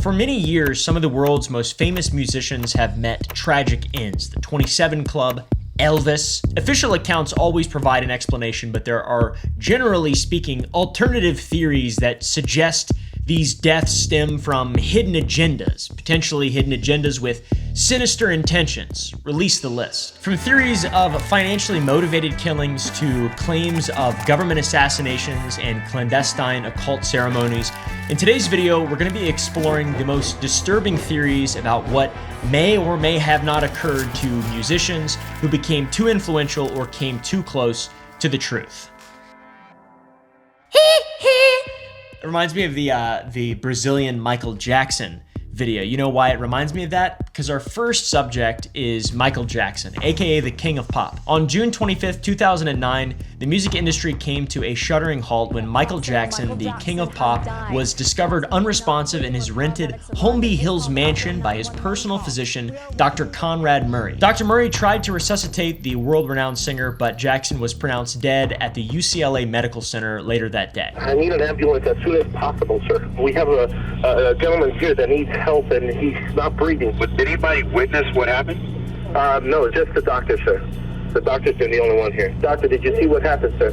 For many years, some of the world's most famous musicians have met tragic ends. The 27 Club, Elvis. Official accounts always provide an explanation, but there are, generally speaking, alternative theories that suggest these deaths stem from hidden agendas, potentially hidden agendas with sinister intentions. Release the list. From theories of financially motivated killings to claims of government assassinations and clandestine occult ceremonies. In today's video, we're going to be exploring the most disturbing theories about what may or may have not occurred to musicians who became too influential or came too close to the truth. It reminds me of the Brazilian Michael Jackson video. You know why it reminds me of that? Because our first subject is Michael Jackson, aka the King of Pop. On June 25th, 2009, the music industry came to a shuddering halt when Michael Jackson, the King of Pop, was discovered unresponsive in his rented Holmby Hills mansion by his personal physician, Dr. Conrad Murray. Dr. Murray tried to resuscitate the world-renowned singer, but Jackson was pronounced dead at the UCLA Medical Center later that day. I need an ambulance as soon as possible, sir. We have a gentleman here that needs help and he's not breathing. But did anybody witness what happened? No, just the doctor, sir. The doctor's been the only one here. Doctor, did you see what happened, sir?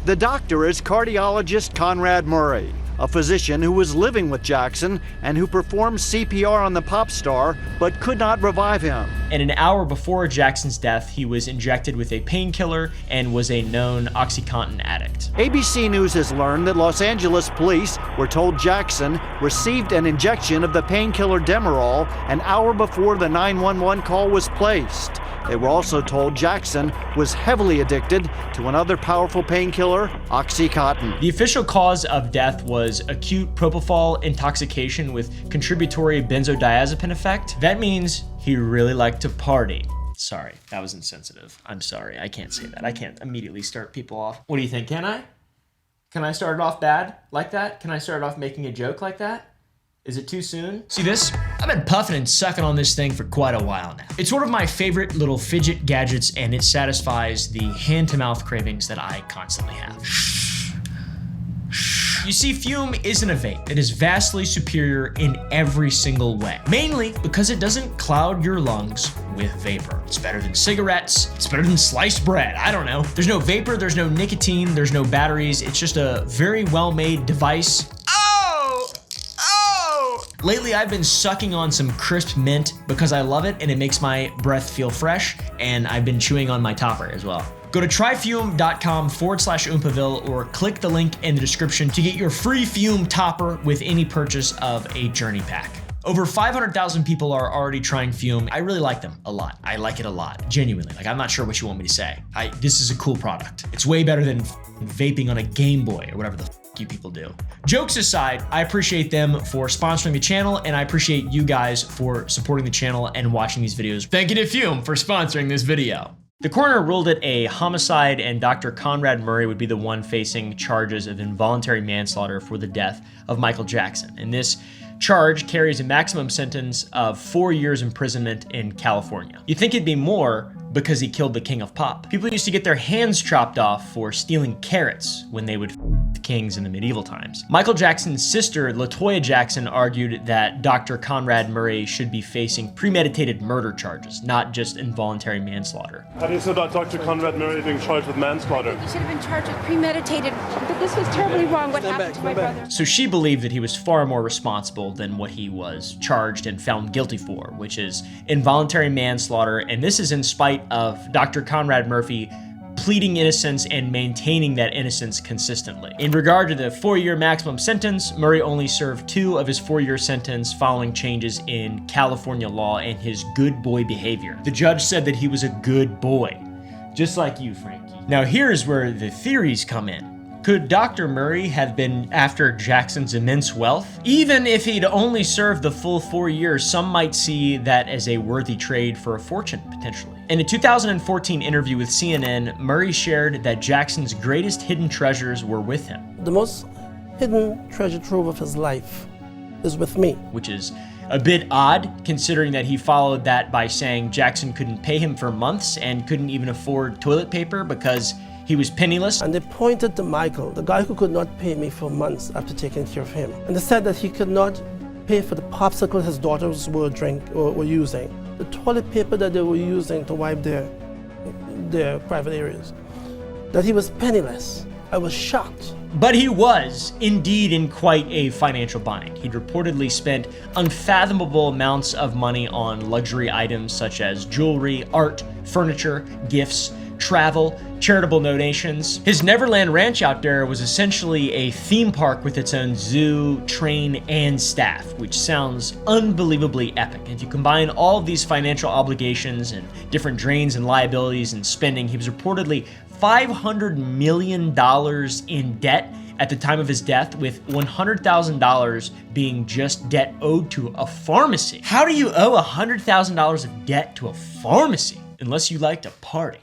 The doctor is cardiologist Conrad Murray, a physician who was living with Jackson and who performed CPR on the pop star but could not revive him. And an hour before Jackson's death, he was injected with a painkiller and was a known OxyContin addict. ABC News has learned that Los Angeles police were told Jackson received an injection of the painkiller Demerol an hour before the 911 call was placed. They were also told Jackson was heavily addicted to another powerful painkiller, OxyContin. The official cause of death was acute propofol intoxication with contributory benzodiazepine effect. That means he really liked to party. Sorry, that was insensitive. I'm sorry, I can't say that. I can't immediately start people off. What do you think, can I? Can I start it off bad like that? Can I start off making a joke like that? Is it too soon? See this? I've been puffing and sucking on this thing for quite a while now. It's one of my favorite little fidget gadgets and it satisfies the hand-to-mouth cravings that I constantly have. You see, fume isn't a vape. It is vastly superior in every single way. Mainly because it doesn't cloud your lungs with vapor. It's better than cigarettes. It's better than sliced bread. I don't know. There's no vapor, there's no nicotine, there's no batteries. It's just a very well-made device. Lately, I've been sucking on some crisp mint because I love it and it makes my breath feel fresh, and I've been chewing on my topper as well. Go to tryfume.com/Oompaville or click the link in the description to get your free fume topper with any purchase of a journey pack. Over 500,000 people are already trying fume. I really like them a lot. I like it a lot, genuinely. Like, I'm not sure what you want me to say. This is a cool product. It's way better than vaping on a Game Boy or whatever the you people do. Jokes aside, I appreciate them for sponsoring the channel, and I appreciate you guys for supporting the channel and watching these videos. Thank you to Fume for sponsoring this video. The coroner ruled it a homicide, and Dr. Conrad Murray would be the one facing charges of involuntary manslaughter for the death of Michael Jackson. And this charge carries a maximum sentence of 4 years imprisonment in California. You'd think it'd be more because he killed the King of Pop. People used to get their hands chopped off for stealing carrots when they would the kings in the medieval times. Michael Jackson's sister, LaToya Jackson, argued that Dr. Conrad Murray should be facing premeditated murder charges, not just involuntary manslaughter. How do you feel about Dr. Conrad Murray being charged with manslaughter? He should have been charged with premeditated, but this was terribly wrong what happened to my brother. So she believed that he was far more responsible than what he was charged and found guilty for, which is involuntary manslaughter, and this is in spite of Dr. Conrad Murphy pleading innocence and maintaining that innocence consistently. In regard to the 4-year maximum sentence, Murray only served 2 of his 4-year sentence following changes in California law and his good boy behavior. The judge said that he was a good boy, just like you, Frankie. Now here's where the theories come in. Could Dr. Murray have been after Jackson's immense wealth? Even if he'd only served the full 4 years, some might see that as a worthy trade for a fortune, potentially. In a 2014 interview with CNN, Murray shared that Jackson's greatest hidden treasures were with him. The most hidden treasure trove of his life is with me. Which is a bit odd, considering that he followed that by saying Jackson couldn't pay him for months and couldn't even afford toilet paper because He was penniless. And they pointed to Michael, the guy who could not pay me for months after taking care of him. And they said that he could not pay for the popsicle his daughters were using, the toilet paper that they were using to wipe their private areas, that he was penniless. I was shocked. But he was indeed in quite a financial bind. He'd reportedly spent unfathomable amounts of money on luxury items such as jewelry, art, furniture, gifts, travel, charitable donations. His Neverland Ranch out there was essentially a theme park with its own zoo, train, and staff, which sounds unbelievably epic. If you combine all of these financial obligations and different drains and liabilities and spending, he was reportedly $500 million in debt at the time of his death, with $100,000 being just debt owed to a pharmacy. How do you owe $100,000 of debt to a pharmacy? Unless you like to party.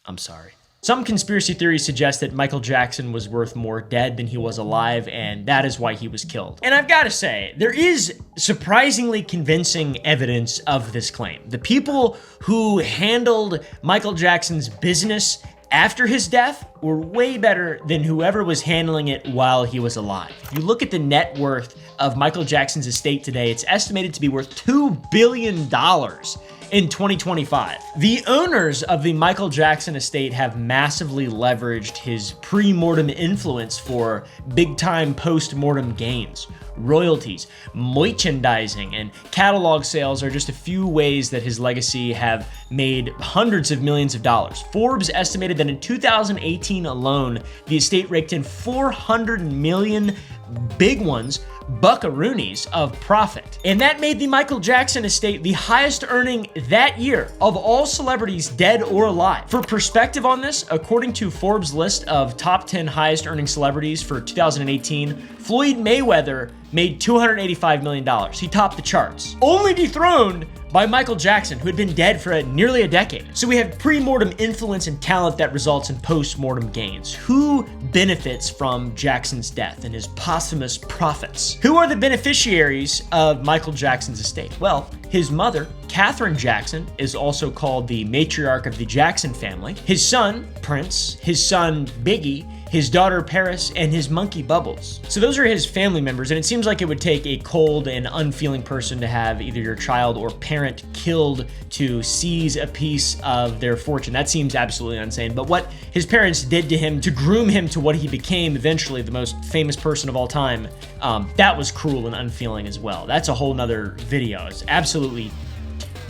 I'm sorry. Some conspiracy theories suggest that Michael Jackson was worth more dead than he was alive, and that is why he was killed. And I've got to say, there is surprisingly convincing evidence of this claim. The people who handled Michael Jackson's business after his death were way better than whoever was handling it while he was alive. If you look at the net worth of Michael Jackson's estate today, it's estimated to be worth $2 billion in 2025. The owners of the Michael Jackson estate have massively leveraged his pre-mortem influence for big-time post-mortem gains. Royalties, merchandising, and catalog sales are just a few ways that his legacy have made hundreds of millions of dollars. Forbes estimated that in 2018 alone, the estate raked in 400 million big ones, buckaroonies of profit. And that made the Michael Jackson estate the highest earning that year of all celebrities dead or alive. For perspective on this, according to Forbes' list of top 10 highest earning celebrities for 2018, Floyd Mayweather made $285 million. He topped the charts, only dethroned by Michael Jackson, who had been dead for nearly a decade. So we have pre-mortem influence and talent that results in post-mortem gains. Who benefits from Jackson's death and his posthumous profits? Who are the beneficiaries of Michael Jackson's estate? Well, his mother, Katherine Jackson, is also called the matriarch of the Jackson family. His son, Prince, his son, Biggie, his daughter Paris, and his monkey Bubbles. So those are his family members, and it seems like it would take a cold and unfeeling person to have either your child or parent killed to seize a piece of their fortune. That seems absolutely insane. But what his parents did to him to groom him to what he became eventually, the most famous person of all time, that was cruel and unfeeling as well. That's a whole nother video. It's absolutely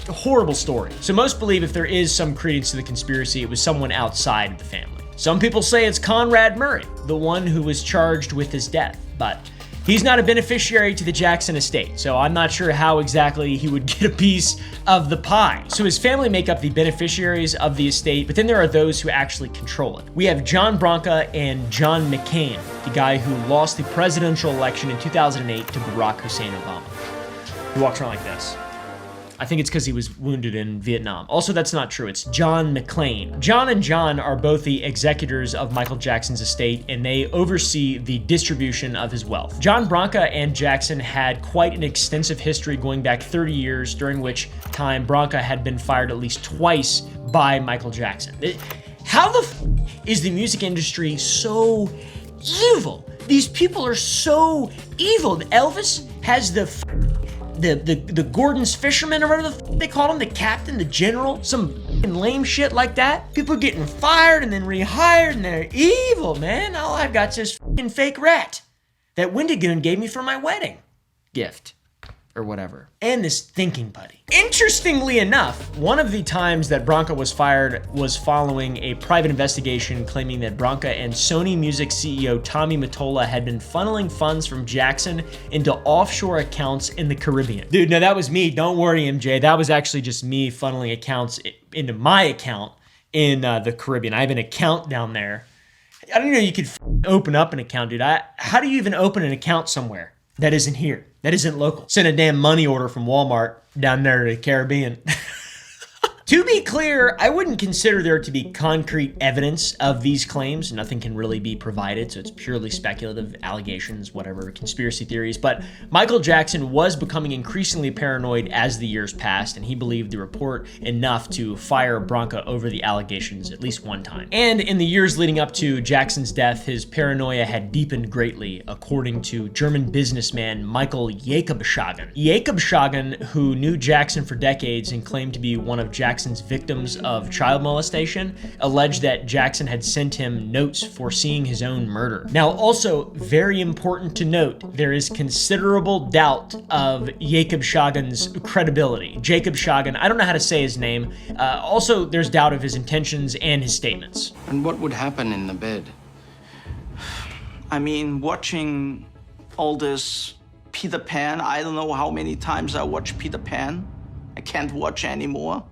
a horrible story. So most believe if there is some credence to the conspiracy, it was someone outside of the family. Some people say it's Conrad Murray, the one who was charged with his death, but he's not a beneficiary to the Jackson estate, so I'm not sure how exactly he would get a piece of the pie. So his family make up the beneficiaries of the estate, but then there are those who actually control it. We have John Branca and John McCain, the guy who lost the presidential election in 2008 to Barack Hussein Obama. He walks around like this. I think it's because he was wounded in Vietnam. Also, that's not true. It's John McClane. John and John are both the executors of Michael Jackson's estate, and they oversee the distribution of his wealth. John Branca and Jackson had quite an extensive history going back 30 years, during which time Branca had been fired at least twice by Michael Jackson. How the is the music industry so evil? These people are so evil. Elvis has the Gordon's fisherman, or whatever they called him, the captain, the general, some lame shit like that. People getting fired and then rehired, and they're evil, man. All I've got's this fake rat that Wendigoon gave me for my wedding gift, or whatever. And this thinking buddy. Interestingly enough, one of the times that Branca was fired was following a private investigation claiming that Branca and Sony Music CEO Tommy Mottola had been funneling funds from Jackson into offshore accounts in the Caribbean. Dude, no, that was me. Don't worry, MJ. That was actually just me funneling accounts into my account in the Caribbean. I have an account down there. I don't know, you could open up an account, dude. How do you even open an account somewhere that isn't here? That isn't local. Send a damn money order from Walmart down there to the Caribbean. To be clear, I wouldn't consider there to be concrete evidence of these claims. Nothing can really be provided, so it's purely speculative allegations, whatever, conspiracy theories. But Michael Jackson was becoming increasingly paranoid as the years passed, and he believed the report enough to fire Branca over the allegations at least one time. And in the years leading up to Jackson's death, his paranoia had deepened greatly, according to German businessman Michael Jakobshagen. Jakobshagen, who knew Jackson for decades and claimed to be one of Jackson's victims of child molestation, alleged that Jackson had sent him notes foreseeing his own murder. Now, also very important to note, there is considerable doubt of Jakobshagen's credibility. Jakobshagen, I don't know how to say his name. Also, there's doubt of his intentions and his statements. And what would happen in the bed? I mean, watching all this Peter Pan, I don't know how many times I watched Peter Pan. I can't watch anymore.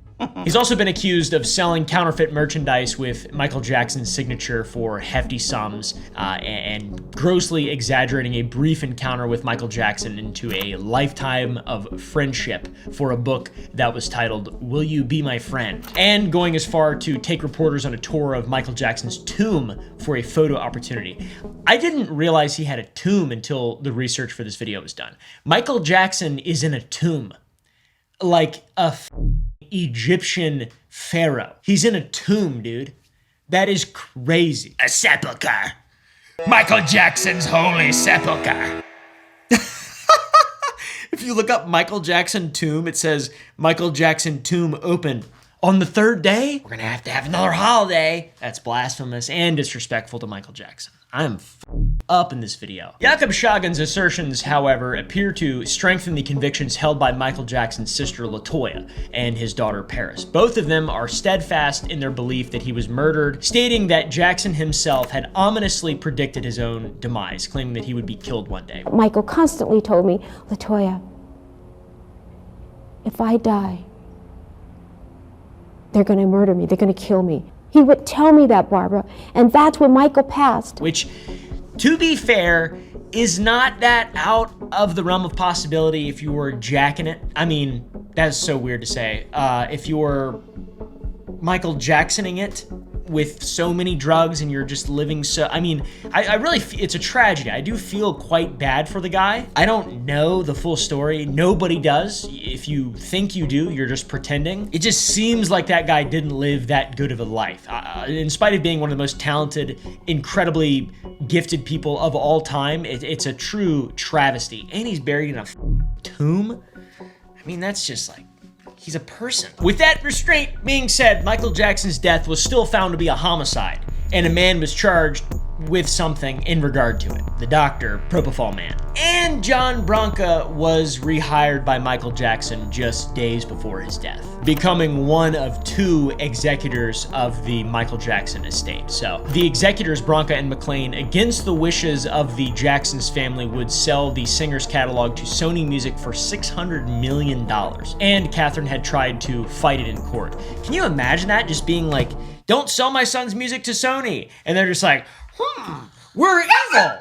He's also been accused of selling counterfeit merchandise with Michael Jackson's signature for hefty sums and grossly exaggerating a brief encounter with Michael Jackson into a lifetime of friendship for a book that was titled, Will You Be My Friend? And going as far to take reporters on a tour of Michael Jackson's tomb for a photo opportunity. I didn't realize he had a tomb until the research for this video was done. Michael Jackson is in a tomb. Like a Egyptian pharaoh. He's in a tomb, dude. That is crazy. A sepulcher. Michael Jackson's holy sepulcher. If you look up Michael Jackson tomb, it says Michael Jackson tomb open. On the third day, we're gonna have to have another holiday. That's blasphemous and disrespectful to Michael Jackson. I'm up in this video. Jakobshagen's assertions, however, appear to strengthen the convictions held by Michael Jackson's sister LaToya and his daughter Paris. Both of them are steadfast in their belief that he was murdered, stating that Jackson himself had ominously predicted his own demise, claiming that he would be killed one day. Michael constantly told me, LaToya, if I die, they're going to murder me, they're going to kill me. He would tell me that, Barbara, and that's when Michael passed. Which, to be fair, is not that out of the realm of possibility if you were jacking it. I mean, that's so weird to say. If you were Michael Jacksoning it with so many drugs and you're just living so, I mean, I really, it's a tragedy. I do feel quite bad for the guy. I don't know the full story. Nobody does. If you think you do, you're just pretending. It just seems like that guy didn't live that good of a life. In spite of being one of the most talented, incredibly gifted people of all time, it's a true travesty. And he's buried in a tomb. I mean, that's just like, he's a person. With that restraint being said, Michael Jackson's death was still found to be a homicide, and a man was charged with something in regard to it. The doctor, Propofol Man. And John Branca was rehired by Michael Jackson just days before his death, becoming one of two executors of the Michael Jackson estate. So the executors, Branca and McLean, against the wishes of the Jackson's family, would sell the singer's catalog to Sony Music for $600 million. And Catherine had tried to fight it in court. Can you imagine that? Just being like, don't sell my son's music to Sony. And they're just like, we're evil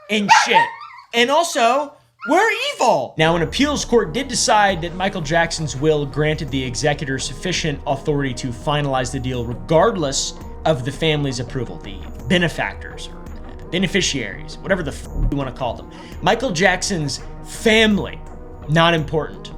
and shit. And also, we're evil. Now, an appeals court did decide that Michael Jackson's will granted the executor sufficient authority to finalize the deal regardless of the family's approval, the benefactors or beneficiaries, whatever the you want to call them. Michael Jackson's family, not important.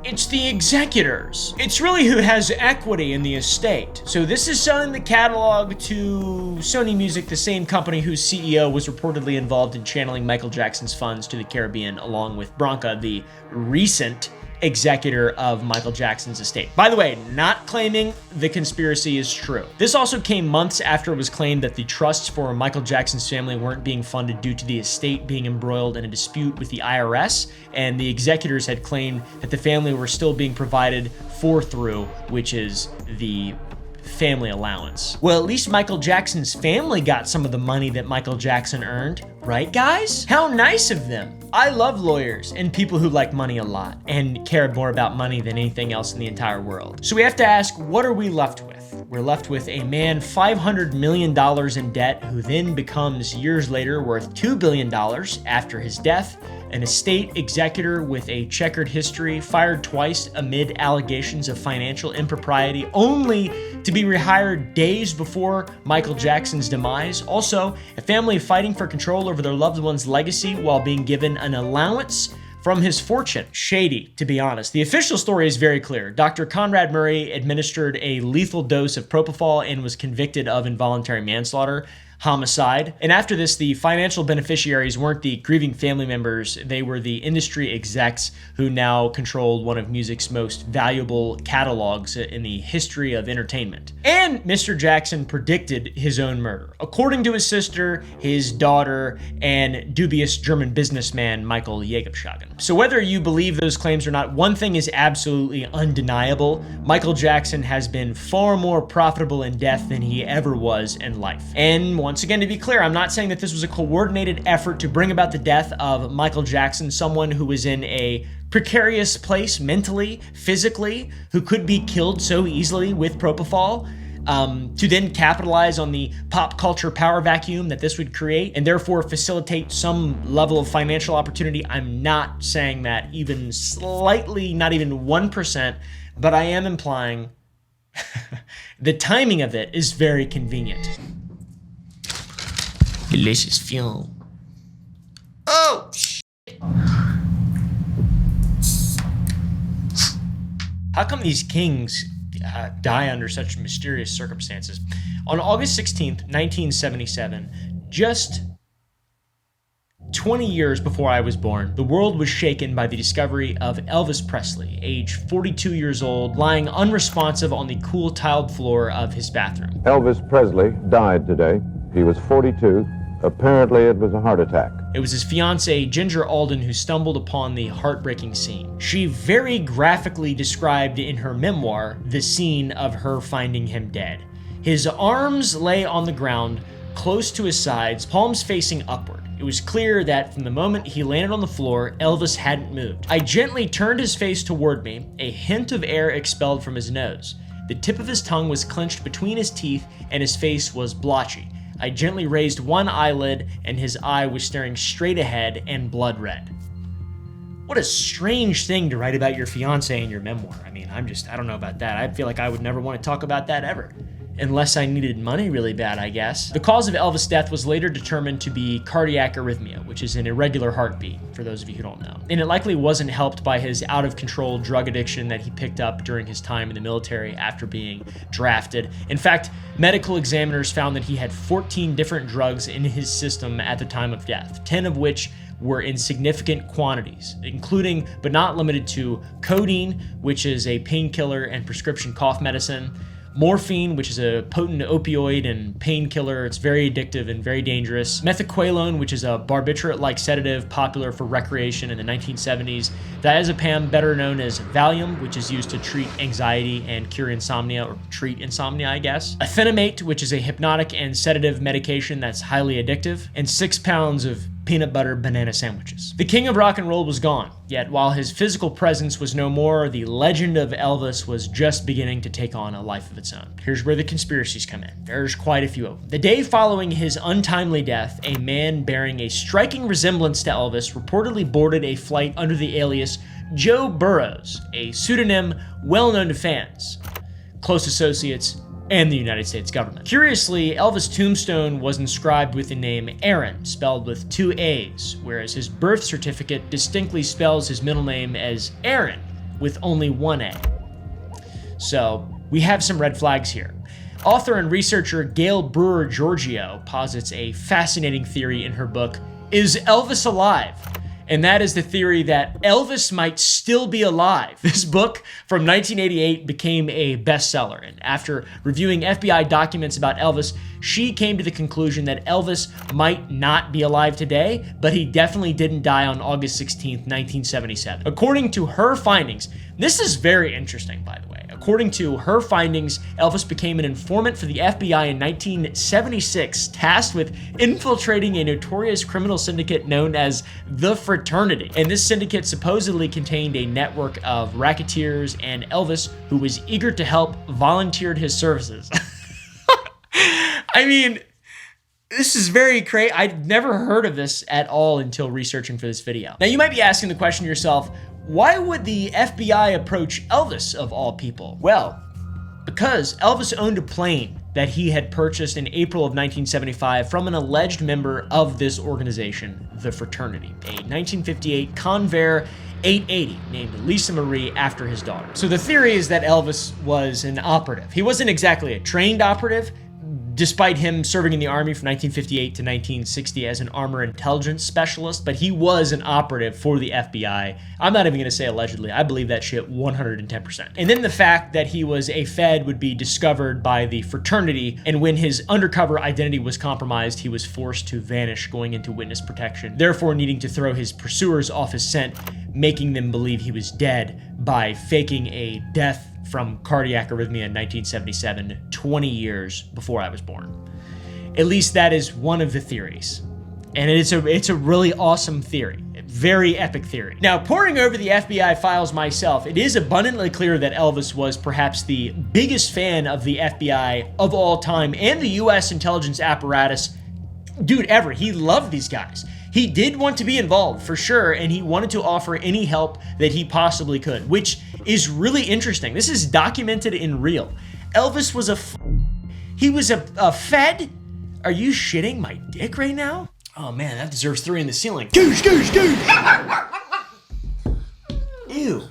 It's the executors. It's really who has equity in the estate. So this is selling the catalog to Sony Music, the same company whose CEO was reportedly involved in channeling Michael Jackson's funds to the Caribbean, along with Branca, the recent executor of Michael Jackson's estate. By the way, not claiming the conspiracy is true. This also came months after it was claimed that the trusts for Michael Jackson's family weren't being funded due to the estate being embroiled in a dispute with the IRS, and the executors had claimed that the family were still being provided for through, which is the family allowance. Well, at least Michael Jackson's family got some of the money that Michael Jackson earned, right guys? How nice of them. I love lawyers and people who like money a lot and care more about money than anything else in the entire world. So we have to ask, what are we left with? We're left with a man $500 million in debt who then becomes years later worth $2 billion after his death, an estate executor with a checkered history, fired twice amid allegations of financial impropriety, only to be rehired days before Michael Jackson's demise. Also, a family fighting for control over their loved one's legacy while being given an allowance from his fortune. Shady, to be honest. The official story is very clear. Dr. Conrad Murray administered a lethal dose of propofol and was convicted of involuntary manslaughter, homicide. And after this, the financial beneficiaries weren't the grieving family members, they were the industry execs who now controlled one of music's most valuable catalogs in the history of entertainment. And Mr. Jackson predicted his own murder, according to his sister, his daughter, and dubious German businessman Michael Jacobshagen. So whether you believe those claims or not, one thing is absolutely undeniable. Michael Jackson has been far more profitable in death than he ever was in life. And once again, to be clear, I'm not saying that this was a coordinated effort to bring about the death of Michael Jackson, someone who was in a precarious place mentally, physically, who could be killed so easily with propofol, to then capitalize on the pop culture power vacuum that this would create and therefore facilitate some level of financial opportunity. I'm not saying that even slightly, not even 1%, but I am implying the timing of it is very convenient. Delicious film. Oh, shit. How come these kings die under such mysterious circumstances? On August 16th, 1977, just 20 years before I was born, the world was shaken by the discovery of Elvis Presley, age 42 years old, lying unresponsive on the cool tiled floor of his bathroom. Elvis Presley died today. He was 42. Apparently, it was a heart attack. It was his fiancée, Ginger Alden, who stumbled upon the heartbreaking scene. She very graphically described in her memoir the scene of her finding him dead. His arms lay on the ground, close to his sides, palms facing upward. It was clear that from the moment he landed on the floor, Elvis hadn't moved. I gently turned his face toward me, a hint of air expelled from his nose. The tip of his tongue was clenched between his teeth, and his face was blotchy. I gently raised one eyelid, and his eye was staring straight ahead and blood red. What a strange thing to write about your fiancé in your memoir. I mean, I don't know about that. I feel like I would never want to talk about that ever. Unless I needed money really bad, I guess. The cause of Elvis' death was later determined to be cardiac arrhythmia, which is an irregular heartbeat, for those of you who don't know. And it likely wasn't helped by his out-of-control drug addiction that he picked up during his time in the military after being drafted. In fact, medical examiners found that he had 14 different drugs in his system at the time of death, 10 of which were in significant quantities, including but not limited to codeine, which is a painkiller and prescription cough medicine, morphine, which is a potent opioid and painkiller. It's very addictive and very dangerous. Methaqualone, which is a barbiturate-like sedative popular for recreation in the 1970s. Diazepam, better known as Valium, which is used to treat anxiety and cure insomnia, or treat insomnia, I guess. Afenamate, which is a hypnotic and sedative medication that's highly addictive. And 6 pounds of peanut butter banana sandwiches. The king of rock and roll was gone, yet while his physical presence was no more, the legend of Elvis was just beginning to take on a life of its own. Here's where the conspiracies come in. There's quite a few of them. The day following his untimely death, a man bearing a striking resemblance to Elvis reportedly boarded a flight under the alias Joe Burrows, a pseudonym well known to fans, close associates, and the United States government. Curiously, Elvis' tombstone was inscribed with the name Aaron, spelled with 2 A's, whereas his birth certificate distinctly spells his middle name as Aaron, with only 1 A. So, we have some red flags here. Author and researcher Gail Brewer Giorgio posits a fascinating theory in her book, Is Elvis Alive? And that is the theory that Elvis might still be alive. This book from 1988 became a bestseller, and after reviewing FBI documents about Elvis, she came to the conclusion that Elvis might not be alive today, but he definitely didn't die on August 16th, 1977. According to her findings, this is very interesting, by the way. According to her findings, Elvis became an informant for the FBI in 1976, tasked with infiltrating a notorious criminal syndicate known as the Fraternity. And this syndicate supposedly contained a network of racketeers, and Elvis, who was eager to help, volunteered his services. I mean, This is very crazy. I'd never heard of this at all until researching for this video. Now, you might be asking the question to yourself, why would the FBI approach Elvis of all people? Well, because Elvis owned a plane that he had purchased in April of 1975 from an alleged member of this organization, the Fraternity, a 1958 Convair 880 named Lisa Marie after his daughter. So the theory is that Elvis was an operative. He wasn't exactly a trained operative, despite him serving in the Army from 1958 to 1960 as an armor intelligence specialist, but he was an operative for the FBI. I'm not even going to say allegedly. I believe that shit 110%. And then the fact that he was a Fed would be discovered by the Fraternity, and when his undercover identity was compromised, he was forced to vanish, going into witness protection, therefore needing to throw his pursuers off his scent, making them believe he was dead by faking a death from cardiac arrhythmia in 1977, 20 years before I was born. At least that is one of the theories. And it's a really awesome theory. Very epic theory. Now, poring over the FBI files myself, it is abundantly clear that Elvis was perhaps the biggest fan of the FBI of all time and the US intelligence apparatus, dude, ever. He loved these guys. He did want to be involved, for sure, and he wanted to offer any help that he possibly could, which is really interesting. This is documented in real. Elvis was he was a Fed? Are you shitting my dick right now? Oh man, that deserves 3 in the ceiling. Goose, goose, goose! Ew. You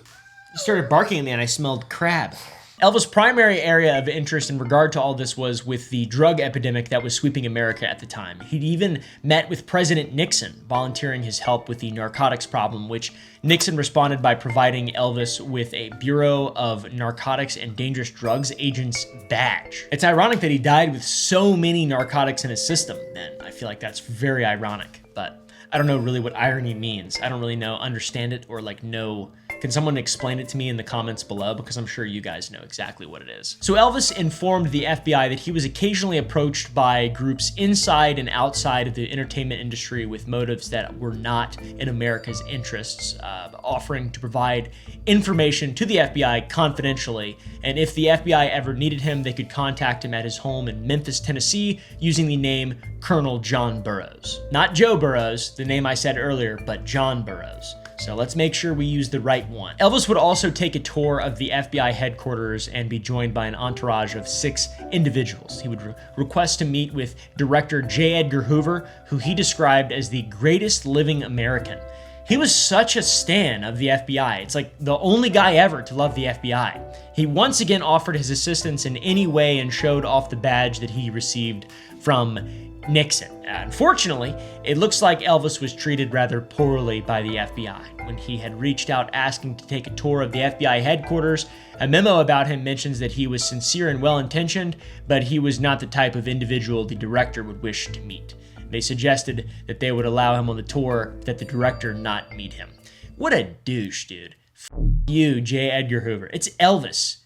started barking at me and I smelled crab. Elvis' primary area of interest in regard to all this was with the drug epidemic that was sweeping America at the time. He'd even met with President Nixon, volunteering his help with the narcotics problem, which Nixon responded by providing Elvis with a Bureau of Narcotics and Dangerous Drugs Agents badge. It's ironic that he died with so many narcotics in his system, then. I feel like that's very ironic, but I don't know really what irony means. I don't really understand it, or know. Can someone explain it to me in the comments below? Because I'm sure you guys know exactly what it is. So Elvis informed the FBI that he was occasionally approached by groups inside and outside of the entertainment industry with motives that were not in America's interests, offering to provide information to the FBI confidentially. And if the FBI ever needed him, they could contact him at his home in Memphis, Tennessee, using the name Colonel John Burroughs. Not Joe Burroughs, the name I said earlier, but John Burroughs. So let's make sure we use the right one. Elvis would also take a tour of the FBI headquarters and be joined by an entourage of 6 individuals. He would request to meet with Director J. Edgar Hoover, who he described as the greatest living American. He was such a stan of the FBI. It's like the only guy ever to love the FBI. He once again offered his assistance in any way and showed off the badge that he received from Nixon. Unfortunately, it looks like Elvis was treated rather poorly by the FBI. When he had reached out asking to take a tour of the FBI headquarters, a memo about him mentions that he was sincere and well-intentioned, but he was not the type of individual the director would wish to meet. They suggested that they would allow him on the tour, that the director not meet him. What a douche, dude. F you, J. Edgar Hoover. It's Elvis.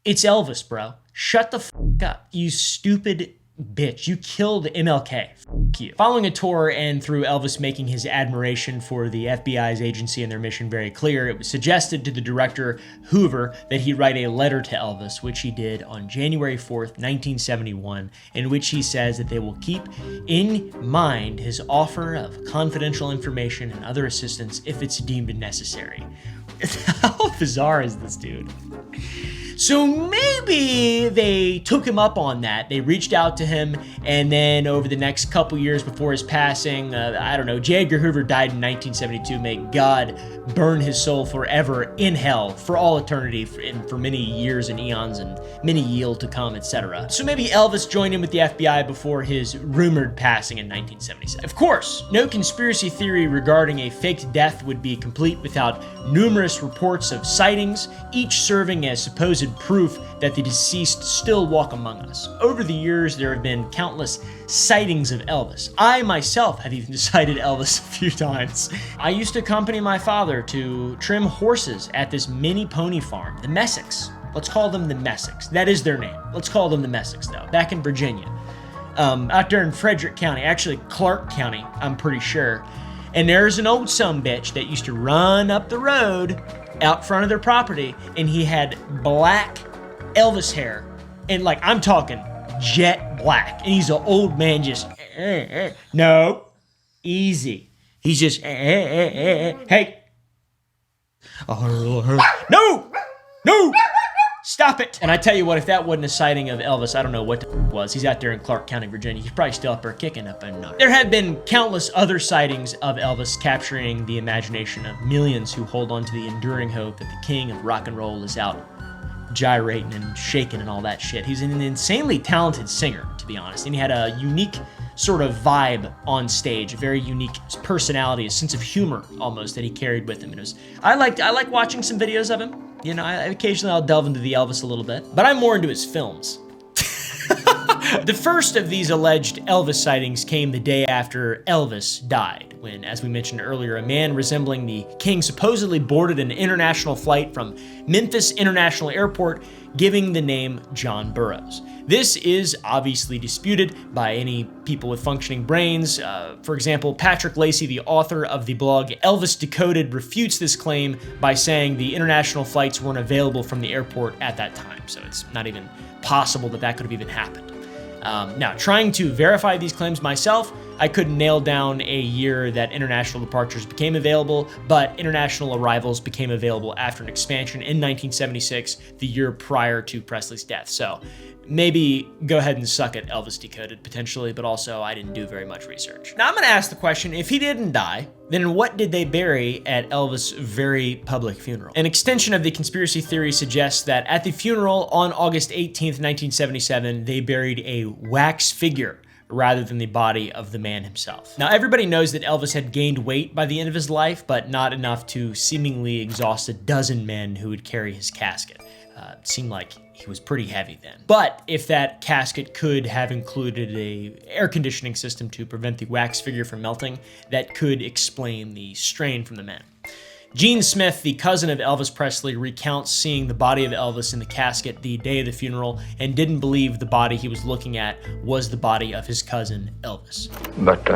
It's Elvis, bro. Shut the f up, you stupid bitch. You killed MLK. F you. Following a tour and through Elvis making his admiration for the FBI's agency and their mission very clear, it was suggested to the director Hoover that he write a letter to Elvis, which he did on January 4th, 1971, in which he says that they will keep in mind his offer of confidential information and other assistance if it's deemed necessary. How bizarre is this dude? So maybe they took him up on that. They reached out to him, and then over the next couple years before his passing, I don't know, J. Edgar Hoover died in 1972. May God burn his soul forever in hell for all eternity, for many years and eons and many yield to come, etc. So maybe Elvis joined in with the FBI before his rumored passing in 1977. Of course, no conspiracy theory regarding a faked death would be complete without numerous reports of sightings, each serving as supposed proof that the deceased still walk among us. Over the years, there have been countless sightings of Elvis. I myself have even sighted Elvis a few times. I used to accompany my father to trim horses at this mini pony farm, the Messicks. Let's call them the Messicks. That is their name. Let's call them the Messicks, though, back in Virginia. Out there in Frederick County, actually Clark County, I'm pretty sure. And there's an old sumbitch that used to run up the road out front of their property, and he had black Elvis hair, and like I'm talking jet black, and he's an old man just No, easy. He's just, hey. No, no. Stop it! And I tell you what, if that wasn't a sighting of Elvis, I don't know what the was. He's out there in Clark County, Virginia. He's probably still up there kicking up and up. There have been countless other sightings of Elvis, capturing the imagination of millions who hold on to the enduring hope that the king of rock and roll is out gyrating and shaking and all that shit. He's an insanely talented singer, to be honest, and he had a unique sort of vibe on stage, a very unique personality, a sense of humor almost that he carried with him. And I like watching some videos of him. You know, occasionally I'll delve into the Elvis a little bit, but I'm more into his films. The first of these alleged Elvis sightings came the day after Elvis died, when, as we mentioned earlier, a man resembling the king supposedly boarded an international flight from Memphis International Airport, giving the name John Burroughs. This is obviously disputed by any people with functioning brains. For example, Patrick Lacey, the author of the blog Elvis Decoded, refutes this claim by saying the international flights weren't available from the airport at that time, so it's not even possible that could have even happened. Now, trying to verify these claims myself, I couldn't nail down a year that international departures became available, but international arrivals became available after an expansion in 1976, the year prior to Presley's death. So maybe go ahead and suck at Elvis Decoded, potentially, but also I didn't do very much research. Now I'm gonna ask the question, if he didn't die, then what did they bury at Elvis' very public funeral? An extension of the conspiracy theory suggests that at the funeral on August 18th, 1977, they buried a wax figure rather than the body of the man himself. Now, everybody knows that Elvis had gained weight by the end of his life, but not enough to seemingly exhaust a dozen men who would carry his casket. It seemed like he was pretty heavy then. But if that casket could have included an air conditioning system to prevent the wax figure from melting, that could explain the strain from the men. Gene Smith, the cousin of Elvis Presley, recounts seeing the body of Elvis in the casket the day of the funeral and didn't believe the body he was looking at was the body of his cousin, Elvis. But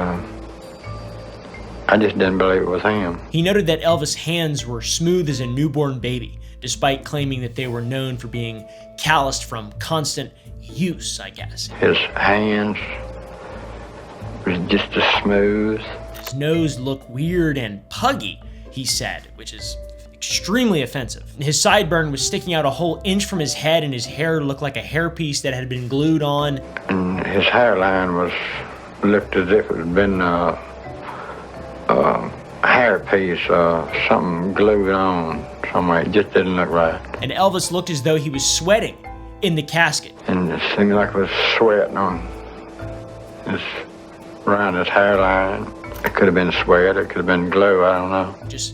I just didn't believe it was him. He noted that Elvis' hands were smooth as a newborn baby, despite claiming that they were known for being calloused from constant use, I guess. His hands was just as smooth. His nose looked weird and puggy, he said, which is extremely offensive. His sideburn was sticking out a whole inch from his head, and his hair looked like a hairpiece that had been glued on. And his hairline looked as if it had been a hairpiece, something glued on somewhere. It just didn't look right. And Elvis looked as though he was sweating in the casket. And it seemed like it was sweating around his hairline. It could have been sweat, it could have been glue, I don't know. Just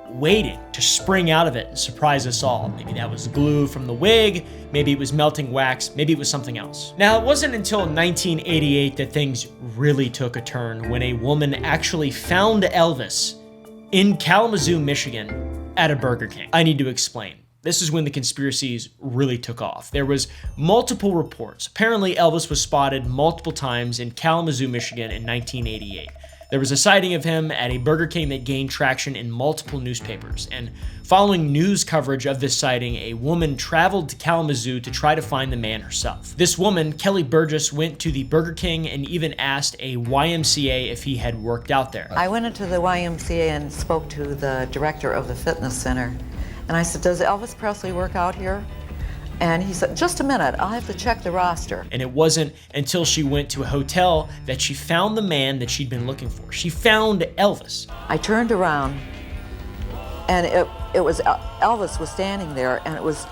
waiting to spring out of it and surprise us all. Maybe that was glue from the wig, maybe it was melting wax, maybe it was something else. Now, it wasn't until 1988 that things really took a turn, when a woman actually found Elvis in Kalamazoo, Michigan at a Burger King. I need to explain. This is when the conspiracies really took off. There was multiple reports. Apparently, Elvis was spotted multiple times in Kalamazoo, Michigan in 1988. There was a sighting of him at a Burger King that gained traction in multiple newspapers. And following news coverage of this sighting, a woman traveled to Kalamazoo to try to find the man herself. This woman, Kelly Burgess, went to the Burger King and even asked a YMCA if he had worked out there. I went into the YMCA and spoke to the director of the fitness center. And I said, does Elvis Presley work out here? And he said, just a minute, I'll have to check the roster. And it wasn't until she went to a hotel that she found the man that she'd been looking for. She found Elvis. I turned around, and it was Elvis was standing there, and it was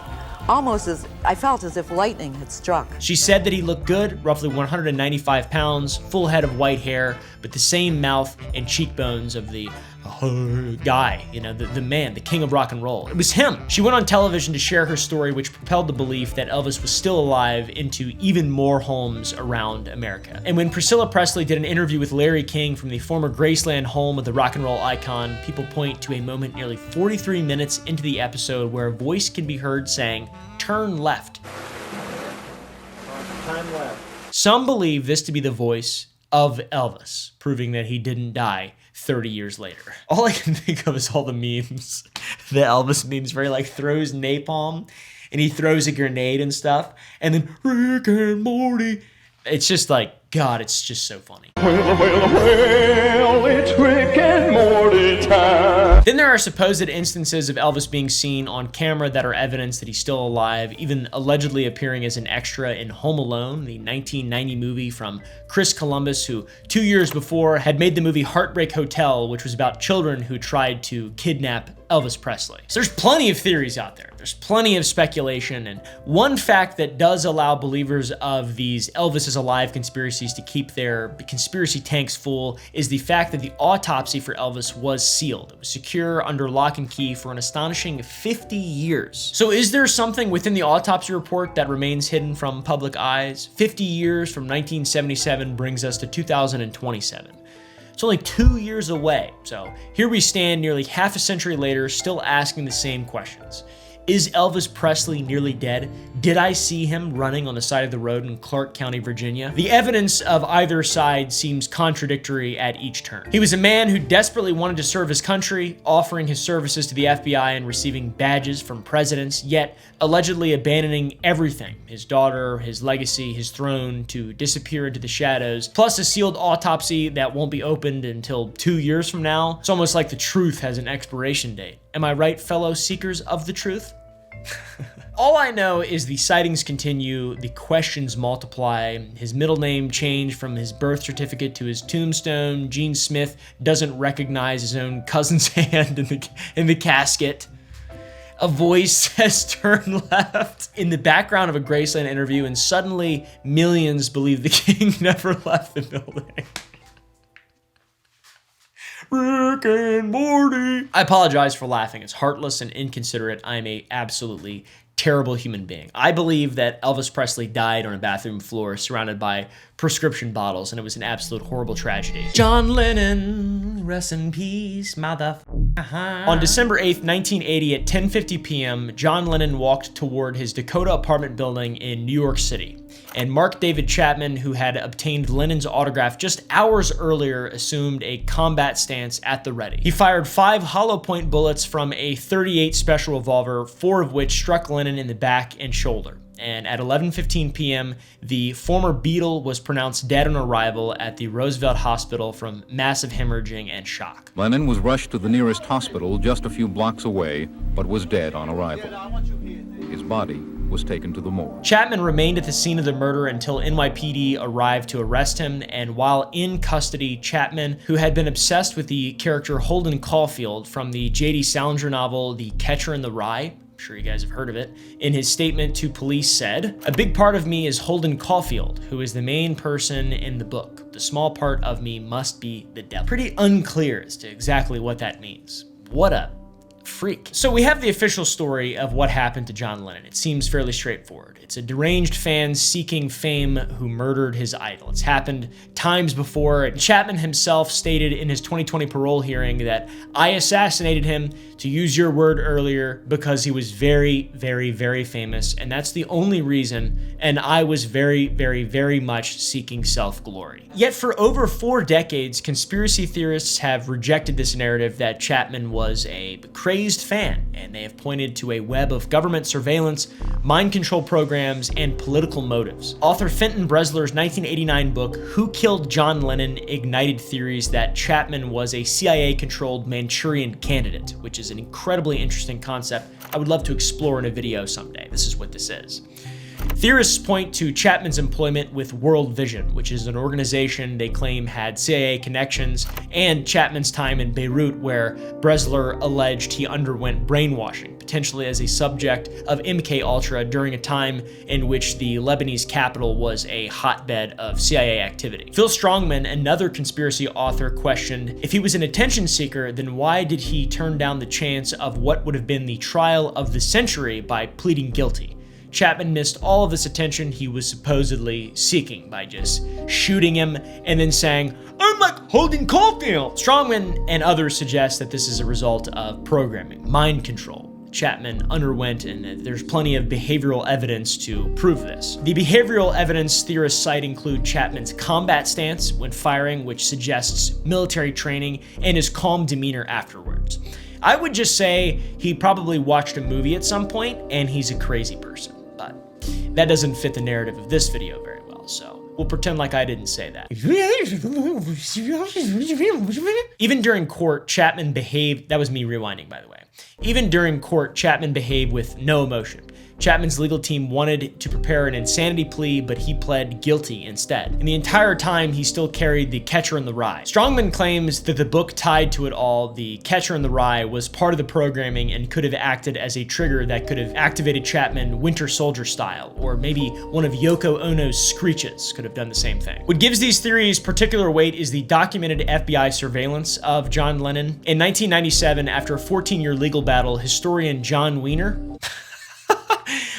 almost I felt as if lightning had struck. She said that he looked good, roughly 195 pounds, full head of white hair, but the same mouth and cheekbones of the guy, you know, the man, the king of rock and roll. It was him. She went on television to share her story, which propelled the belief that Elvis was still alive into even more homes around America. And when Priscilla Presley did an interview with Larry King from the former Graceland home of the rock and roll icon, people point to a moment nearly 43 minutes into the episode where a voice can be heard saying, "Turn left." Time left. Some believe this to be the voice of Elvis, proving that he didn't die 30 years later. All I can think of is all the memes, the Elvis memes where he like throws napalm and he throws a grenade and stuff, and then Rick and Morty. It's just like God, it's just so funny. Well, it's Rick and Morty time. Then there are supposed instances of Elvis being seen on camera that are evidence that he's still alive, even allegedly appearing as an extra in Home Alone, the 1990 movie from Chris Columbus, who 2 years before had made the movie Heartbreak Hotel, which was about children who tried to kidnap Elvis Presley. So there's plenty of theories out there. There's plenty of speculation, and one fact that does allow believers of these Elvis is alive conspiracies to keep their conspiracy tanks full is the fact that the autopsy for Elvis was sealed. It was secure under lock and key for an astonishing 50 years. So is there something within the autopsy report that remains hidden from public eyes? 50 years from 1977 brings us to 2027. It's only 2 years away, so here we stand nearly half a century later, still asking the same questions. Is Elvis Presley nearly dead? Did I see him running on the side of the road in Clark County, Virginia? The evidence of either side seems contradictory at each turn. He was a man who desperately wanted to serve his country, offering his services to the FBI and receiving badges from presidents, yet allegedly abandoning everything, his daughter, his legacy, his throne, to disappear into the shadows, plus a sealed autopsy that won't be opened until 2 years from now. It's almost like the truth has an expiration date. Am I right, fellow seekers of the truth? All I know is the sightings continue, the questions multiply, his middle name changed from his birth certificate to his tombstone, Gene Smith doesn't recognize his own cousin's hand in the casket. A voice says turn left in the background of a Graceland interview, and suddenly millions believe the king never left the building. Rick and Morty. I apologize for laughing. It's heartless and inconsiderate. I'm a absolutely terrible human being. I believe that Elvis Presley died on a bathroom floor surrounded by prescription bottles, and it was an absolute horrible tragedy. John Lennon, rest in peace, mother. On December 8th, 1980 at 10:50 p.m., John Lennon walked toward his Dakota apartment building in New York City. And Mark David Chapman, who had obtained Lennon's autograph just hours earlier, assumed a combat stance at the ready. He fired 5 hollow point bullets from a .38 special revolver, 4 of which struck Lennon in the back and shoulder. And at 11:15 p.m., the former Beatle was pronounced dead on arrival at the Roosevelt Hospital from massive hemorrhaging and shock. Lennon was rushed to the nearest hospital just a few blocks away, but was dead on arrival. His body was taken to the morgue. Chapman remained at the scene of the murder until NYPD arrived to arrest him, and while in custody, Chapman, who had been obsessed with the character Holden Caulfield from the J.D. Salinger novel The Catcher in the Rye, I'm sure you guys have heard of it, in his statement to police said, "A big part of me is Holden Caulfield, who is the main person in the book. The small part of me must be the devil." Pretty unclear as to exactly what that means. What a freak. So we have the official story of what happened to John Lennon. It seems fairly straightforward. It's a deranged fan seeking fame who murdered his idol. It's happened times before. Chapman himself stated in his 2020 parole hearing that I assassinated him, to use your word earlier, because he was very, very, very famous, and that's the only reason, and I was very, very, very much seeking self-glory. Yet for over 4 decades, conspiracy theorists have rejected this narrative that Chapman was a crazed fan, and they have pointed to a web of government surveillance, mind control programs, and political motives. Author Fenton Bresler's 1989 book, Who Killed John Lennon, ignited theories that Chapman was a CIA-controlled Manchurian candidate, which is an incredibly interesting concept I would love to explore in a video someday. This is what this is. Theorists point to Chapman's employment with World Vision, which is an organization they claim had CIA connections, and Chapman's time in Beirut, where Bresler alleged he underwent brainwashing, potentially as a subject of MK-Ultra during a time in which the Lebanese capital was a hotbed of CIA activity. Phil Strongman, another conspiracy author, questioned, if he was an attention seeker, then why did he turn down the chance of what would have been the trial of the century by pleading guilty? Chapman missed all of this attention he was supposedly seeking by just shooting him and then saying, I'm like Holden Caulfield. Strongman and others suggest that this is a result of programming, mind control. Chapman underwent, and there's plenty of behavioral evidence to prove this. The behavioral evidence theorists cite include Chapman's combat stance when firing, which suggests military training, and his calm demeanor afterwards. I would just say he probably watched a movie at some point and he's a crazy person, but that doesn't fit the narrative of this video very well. So we'll pretend like I didn't say that. Even during court, Chapman behaved, that was me rewinding, by the way. Even during court, Chapman behaved with no emotion. Chapman's legal team wanted to prepare an insanity plea, but he pled guilty instead. And the entire time, he still carried the Catcher in the Rye. Strongman claims that the book tied to it all, the Catcher in the Rye, was part of the programming and could have acted as a trigger that could have activated Chapman Winter Soldier style, or maybe one of Yoko Ono's screeches could have done the same thing. What gives these theories particular weight is the documented FBI surveillance of John Lennon. In 1997, after a 14-year legal battle, historian John Wiener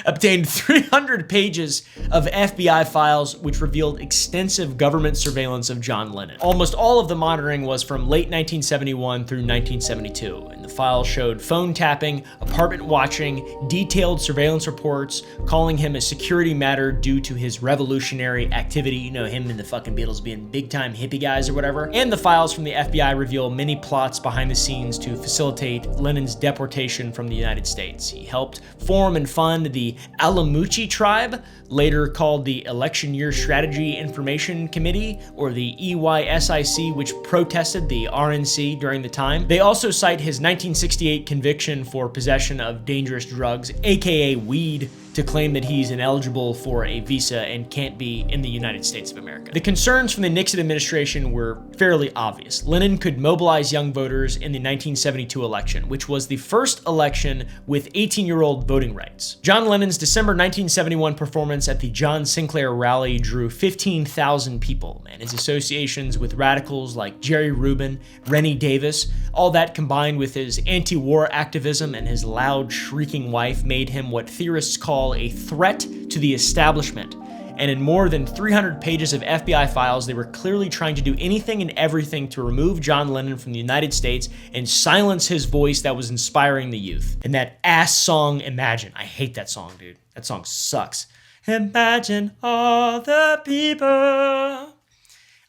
obtained 300 pages of FBI files which revealed extensive government surveillance of John Lennon. Almost all of the monitoring was from late 1971 through 1972, and the files showed phone tapping, apartment watching, detailed surveillance reports, calling him a security matter due to his revolutionary activity, you know, him and the fucking Beatles being big-time hippie guys or whatever. And the files from the FBI reveal many plots behind the scenes to facilitate Lennon's deportation from the United States. He helped form and fund the Alamuchi tribe, later called the Election Year Strategy Information Committee, or the EYSIC, which protested the RNC during the time. They also cite his 1968 conviction for possession of dangerous drugs, aka weed, to claim that he's ineligible for a visa and can't be in the United States of America. The concerns from the Nixon administration were fairly obvious. Lennon could mobilize young voters in the 1972 election, which was the first election with 18-year-old voting rights. John Lennon's December 1971 performance at the John Sinclair rally drew 15,000 people, and his associations with radicals like Jerry Rubin, Rennie Davis, all that combined with his anti-war activism and his loud, shrieking wife made him what theorists call a threat to the establishment. And in more than 300 pages of FBI files, they were clearly trying to do anything and everything to remove John Lennon from the United States and silence his voice that was inspiring the youth. And that ass song, Imagine. I hate that song, dude. That song sucks. Imagine all the people.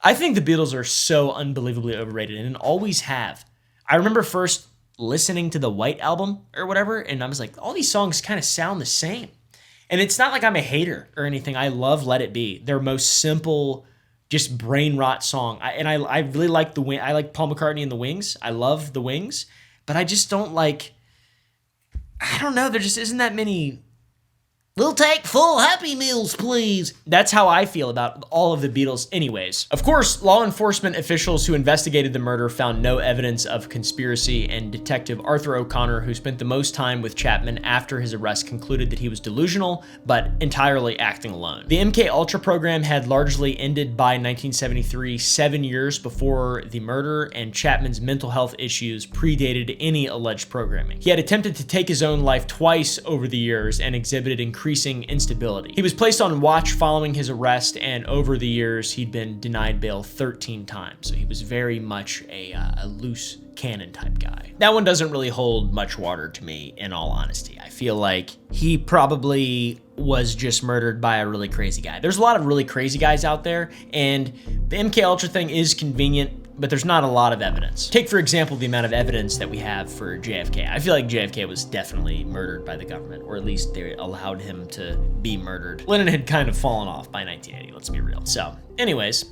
I think the Beatles are so unbelievably overrated and always have. I remember first listening to the White Album or whatever, and I was like, all these songs kind of sound the same. And it's not like I'm a hater or anything. I love Let It Be. Their most simple, just brain rot song. I really like I like Paul McCartney and the Wings. I love the Wings, but I just don't like, I don't know, there just isn't that many. We'll take full Happy Meals, please. That's how I feel about all of the Beatles anyways. Of course, law enforcement officials who investigated the murder found no evidence of conspiracy, and Detective Arthur O'Connor, who spent the most time with Chapman after his arrest, concluded that he was delusional, but entirely acting alone. The MK program had largely ended by 1973, 7 years before the murder, and Chapman's mental health issues predated any alleged programming. He had attempted to take his own life twice over the years and exhibited increasing instability. He was placed on watch following his arrest, and over the years, he'd been denied bail 13 times. So he was very much a loose cannon type guy. That one doesn't really hold much water to me, in all honesty. I feel like he probably was just murdered by a really crazy guy. There's a lot of really crazy guys out there, and the MK thing is convenient, but there's not a lot of evidence. Take, for example, the amount of evidence that we have for JFK. I feel like JFK was definitely murdered by the government, or at least they allowed him to be murdered. Lennon had kind of fallen off by 1980, let's be real. So, anyways,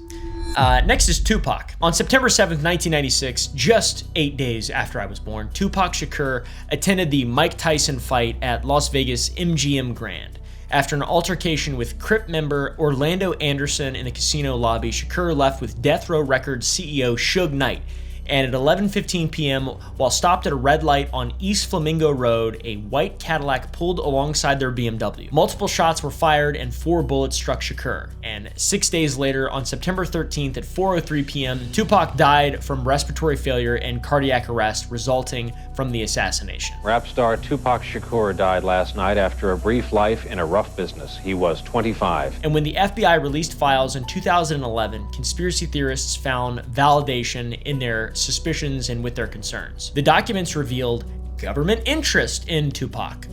next is Tupac. On September 7th, 1996, just 8 days after I was born, Tupac Shakur attended the Mike Tyson fight at Las Vegas MGM Grand. After an altercation with Crip member Orlando Anderson in the casino lobby, Shakur left with Death Row Records CEO Suge Knight. And at 11:15 p.m., while stopped at a red light on East Flamingo Road, a white Cadillac pulled alongside their BMW. Multiple shots were fired and 4 bullets struck Shakur. And 6 days later, on September 13th at 4:03 p.m., Tupac died from respiratory failure and cardiac arrest resulting from the assassination. Rap star Tupac Shakur died last night after a brief life in a rough business. He was 25. And when the FBI released files in 2011, conspiracy theorists found validation in their suspicions and with their concerns. The documents revealed government interest in Tupac,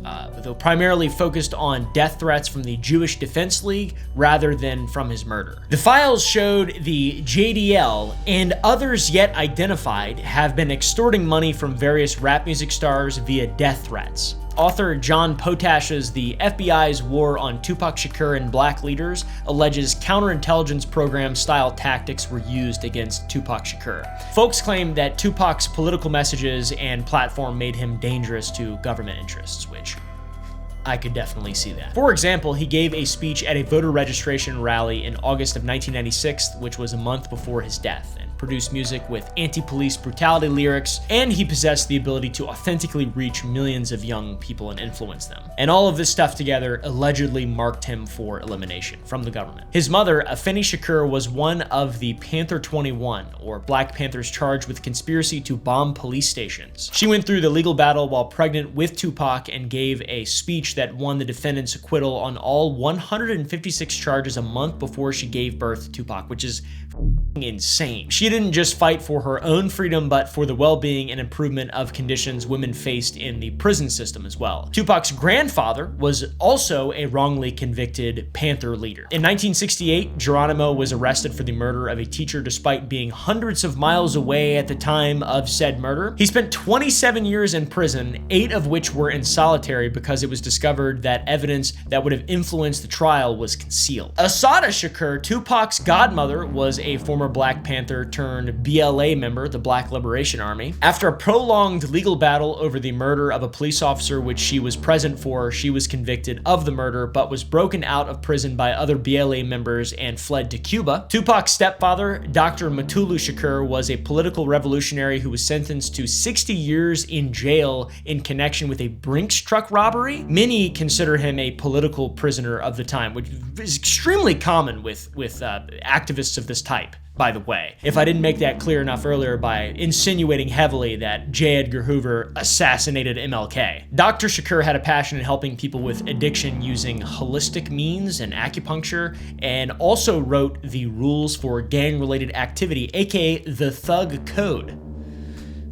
though primarily focused on death threats from the Jewish Defense League rather than from his murder. The files showed the JDL and others yet identified have been extorting money from various rap music stars via death threats. Author John Potash's The FBI's War on Tupac Shakur and Black Leaders alleges counterintelligence program-style tactics were used against Tupac Shakur. Folks claim that Tupac's political messages and platform made him dangerous to government interests, which I could definitely see that. For example, he gave a speech at a voter registration rally in August of 1996, which was a month before his death, and produced music with anti-police brutality lyrics, and he possessed the ability to authentically reach millions of young people and influence them. And all of this stuff together allegedly marked him for elimination from the government. His mother, Afeni Shakur, was one of the Panther 21, or Black Panthers charged with conspiracy to bomb police stations. She went through the legal battle while pregnant with Tupac and gave a speech that won the defendant's acquittal on all 156 charges a month before she gave birth to Tupac, which is insane. She didn't just fight for her own freedom, but for the well-being and improvement of conditions women faced in the prison system as well. Tupac's grandfather was also a wrongly convicted Panther leader. In 1968, Geronimo was arrested for the murder of a teacher despite being hundreds of miles away at the time of said murder. He spent 27 years in prison, 8 of which were in solitary because it was discovered that evidence that would have influenced the trial was concealed. Assata Shakur, Tupac's godmother, was a former Black Panther turned BLA member, the Black Liberation Army. After a prolonged legal battle over the murder of a police officer which she was present for, she was convicted of the murder but was broken out of prison by other BLA members and fled to Cuba. Tupac's stepfather, Dr. Mutulu Shakur, was a political revolutionary who was sentenced to 60 years in jail in connection with a Brinks truck robbery. Many consider him a political prisoner of the time, which is extremely common with activists of this type, by the way. If I didn't make that clear enough earlier by insinuating heavily that J. Edgar Hoover assassinated MLK. Dr. Shakur had a passion in helping people with addiction using holistic means and acupuncture, and also wrote the rules for gang-related activity, aka the Thug Code.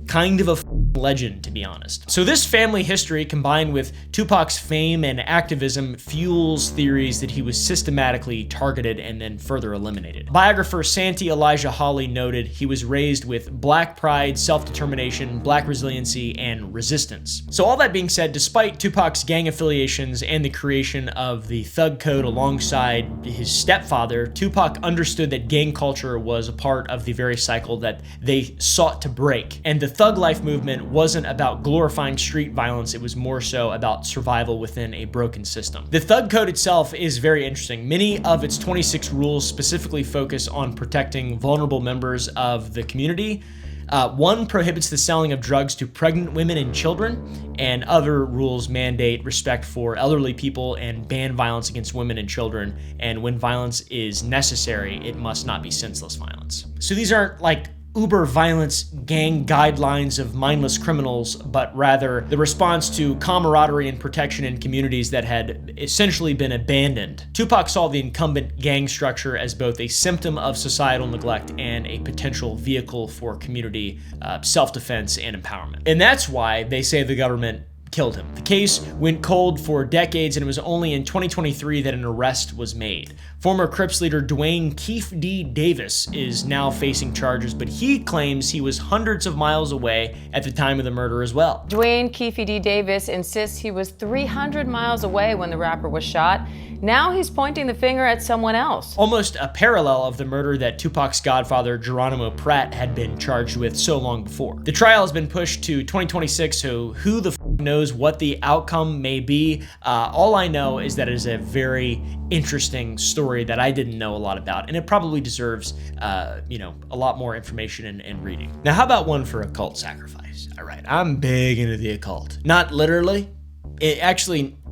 Kind of a legend, to be honest. So this family history, combined with Tupac's fame and activism, fuels theories that he was systematically targeted and then further eliminated. Biographer Santi Elijah Hawley noted he was raised with Black pride, self-determination, Black resiliency, and resistance. So all that being said, despite Tupac's gang affiliations and the creation of the Thug Code alongside his stepfather, Tupac understood that gang culture was a part of the very cycle that they sought to break. And the thug life movement wasn't about glorifying street violence, it was more so about survival within a broken system. The Thug Code itself is very interesting. Many of its 26 rules specifically focus on protecting vulnerable members of the community. One prohibits the selling of drugs to pregnant women and children, and other rules mandate respect for elderly people and ban violence against women and children, and when violence is necessary, it must not be senseless violence. So these aren't like uber violence gang guidelines of mindless criminals, but rather the response to camaraderie and protection in communities that had essentially been abandoned. Tupac saw the incumbent gang structure as both a symptom of societal neglect and a potential vehicle for community self-defense and empowerment. And that's why they say the government killed him. The case went cold for decades, and it was only in 2023 that an arrest was made. Former Crips leader Dwayne Keefe D. Davis is now facing charges, but he claims he was hundreds of miles away at the time of the murder as well. Dwayne Keefe D. Davis insists he was 300 miles away when the rapper was shot. Now he's pointing the finger at someone else. Almost a parallel of the murder that Tupac's godfather Geronimo Pratt had been charged with so long before. The trial has been pushed to 2026, so who the knows what the outcome may be. All I know is that it is a very interesting story that I didn't know a lot about, and it probably deserves, a lot more information and reading. Now, how about one for occult sacrifice? All right, I'm big into the occult. Not literally.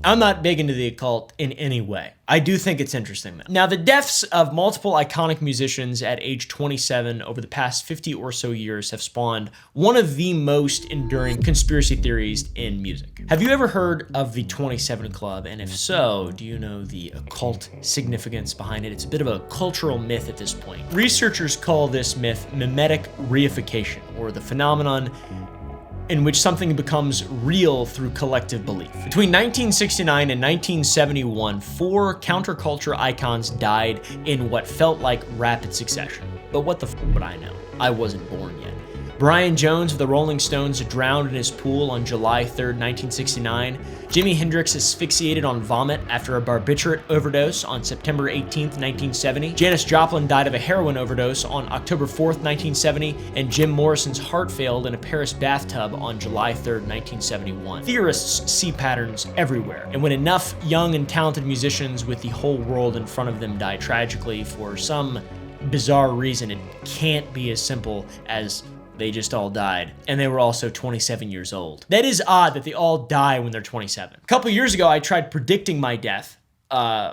I'm not big into the occult in any way. I do think it's interesting though. Now, the deaths of multiple iconic musicians at age 27 over the past 50 or so years have spawned one of the most enduring conspiracy theories in music. Have you ever heard of the 27 Club? And if so, do you know the occult significance behind it? It's a bit of a cultural myth at this point. Researchers call this myth mimetic reification, or the phenomenon in which something becomes real through collective belief. Between 1969 and 1971, 4 counterculture icons died in what felt like rapid succession. But what the f would I know? I wasn't born yet. Brian Jones of the Rolling Stones drowned in his pool on July 3rd, 1969. Jimi Hendrix asphyxiated on vomit after a barbiturate overdose on September 18th, 1970. Janis Joplin died of a heroin overdose on October 4th, 1970, and Jim Morrison's heart failed in a Paris bathtub on July 3rd, 1971. Theorists see patterns everywhere, and when enough young and talented musicians with the whole world in front of them die tragically for some bizarre reason, it can't be as simple as they just all died, and they were also 27 years old. That is odd that they all die when they're 27. A couple years ago, I tried predicting my death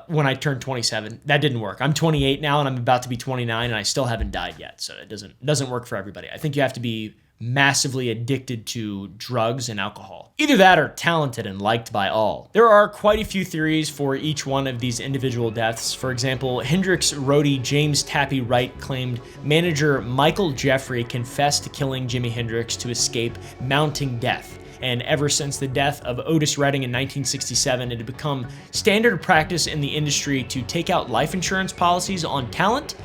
when I turned 27. That didn't work. I'm 28 now, and I'm about to be 29, and I still haven't died yet, so it doesn't work for everybody. I think you have to be massively addicted to drugs and alcohol. Either that or talented and liked by all. There are quite a few theories for each one of these individual deaths. For example, Hendrix roadie James Tappy Wright claimed manager Michael Jeffrey confessed to killing Jimi Hendrix to escape mounting death. And ever since the death of Otis Redding in 1967, it had become standard practice in the industry to take out life insurance policies on talent,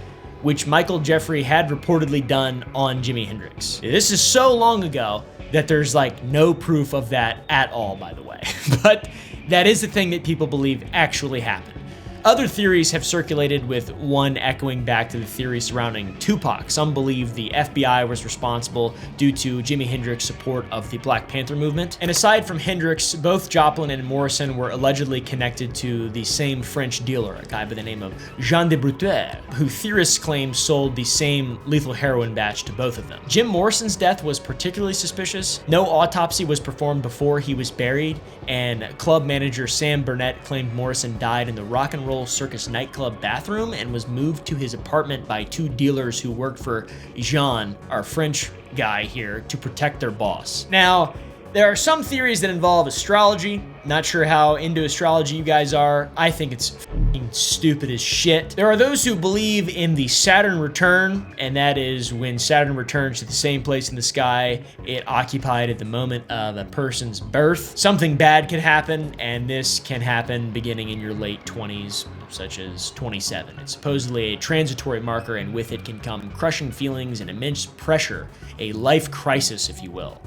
which Michael Jeffrey had reportedly done on Jimi Hendrix. This is so long ago that there's like no proof of that at all, by the way. But that is the thing that people believe actually happened. Other theories have circulated, with one echoing back to the theory surrounding Tupac. Some believe the FBI was responsible due to Jimi Hendrix's support of the Black Panther movement. And aside from Hendrix, both Joplin and Morrison were allegedly connected to the same French dealer, a guy by the name of Jean de Bruteur, who theorists claim sold the same lethal heroin batch to both of them. Jim Morrison's death was particularly suspicious. No autopsy was performed before he was buried, and club manager Sam Burnett claimed Morrison died in the Rock and Roll Circus nightclub bathroom and was moved to his apartment by two dealers who worked for Jean, our French guy here, to protect their boss. Now, there are some theories that involve astrology. Not sure how into astrology you guys are. I think it's f***ing stupid as shit. There are those who believe in the Saturn return, and that is when Saturn returns to the same place in the sky it occupied at the moment of a person's birth. Something bad can happen, and this can happen beginning in your late 20s, such as 27. It's supposedly a transitory marker, and with it can come crushing feelings and immense pressure, a life crisis, if you will.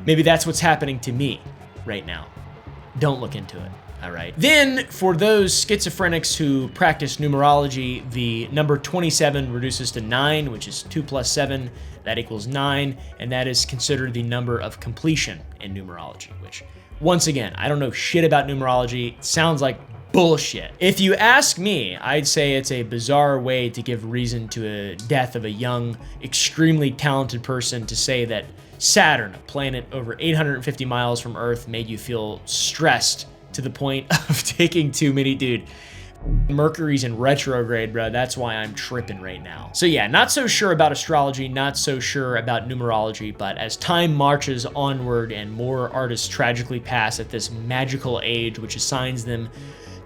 Maybe that's what's happening to me right now. Don't look into it, all right? Then, for those schizophrenics who practice numerology, the number 27 reduces to 9, which is 2 plus 7. That equals 9, and that is considered the number of completion in numerology, which, once again, I don't know shit about numerology. It sounds like bullshit. If you ask me, I'd say it's a bizarre way to give reason to a death of a young, extremely talented person, to say that Saturn, a planet over 850 miles from Earth, made you feel stressed to the point of taking too many, dude. Mercury's in retrograde, bro. That's why I'm tripping right now. So yeah, not so sure about astrology, not so sure about numerology, but as time marches onward and more artists tragically pass at this magical age, which assigns them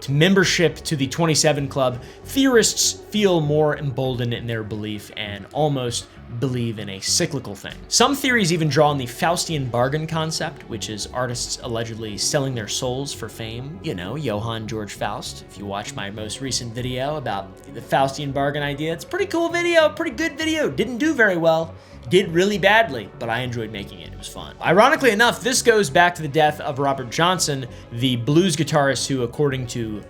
to membership to the 27 Club, theorists feel more emboldened in their belief and almost believe in a cyclical thing. Some theories even draw on the Faustian bargain concept, which is artists allegedly selling their souls for fame. You know, Johann George Faust. If you watch my most recent video about the Faustian bargain idea, it's a pretty cool video, pretty good video. Didn't do very well. Did really badly, but I enjoyed making it. It was fun. Ironically enough, this goes back to the death of Robert Johnson, the blues guitarist who, according to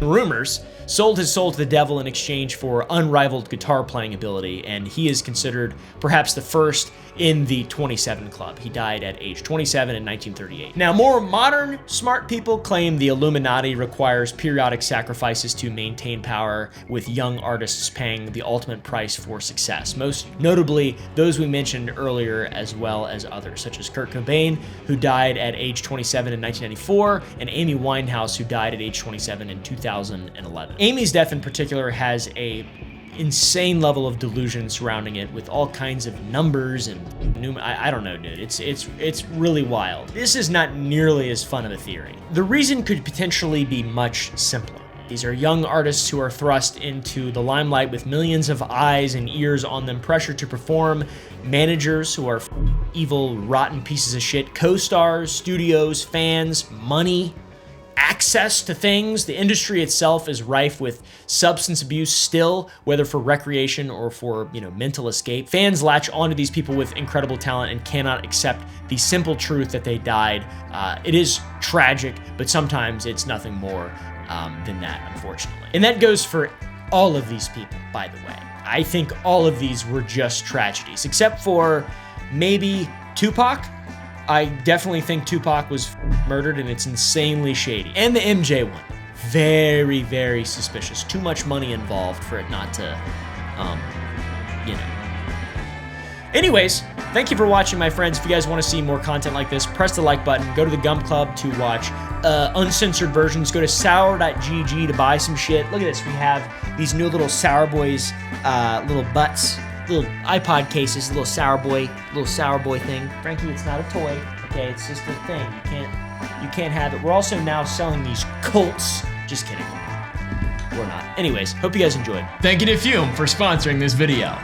rumors, sold his soul to the devil in exchange for unrivaled guitar playing ability, and he is considered perhaps the first in the 27 Club. He died at age 27 in 1938. Now, more modern smart people claim the Illuminati requires periodic sacrifices to maintain power, with young artists paying the ultimate price for success. Most notably, those we mentioned earlier, as well as others, such as Kurt Cobain, who died at age 27 in 1994, and Amy Winehouse, who died at age 27 in 2011. Amy's death in particular has a insane level of delusion surrounding it, with all kinds of numbers and I don't know, dude. It's really wild. This is not nearly as fun of a theory. The reason could potentially be much simpler. These are young artists who are thrust into the limelight with millions of eyes and ears on them, pressure to perform, managers who are evil, rotten pieces of shit, co-stars, studios, fans, money, access to things. The industry itself is rife with substance abuse still, whether for recreation or for, mental escape. Fans latch onto these people with incredible talent and cannot accept the simple truth that they died. It is tragic, but sometimes it's nothing more than that, unfortunately. And that goes for all of these people, by the way. I think all of these were just tragedies, except for maybe Tupac. I definitely think Tupac was murdered, and it's insanely shady. And the MJ one, very, very suspicious. Too much money involved for it not to, Anyways, thank you for watching, my friends. If you guys want to see more content like this, press the like button. Go to the Gum Club to watch uncensored versions. Go to sour.gg to buy some shit. Look at this. We have these new little Sour Boys little butts, little iPod cases, little Sour Boy thing. Frankie, it's not a toy. Okay, it's just a thing. You can't have it. We're also now selling these Colts. Just kidding. We're not. Anyways, hope you guys enjoyed. Thank you to Fume for sponsoring this video.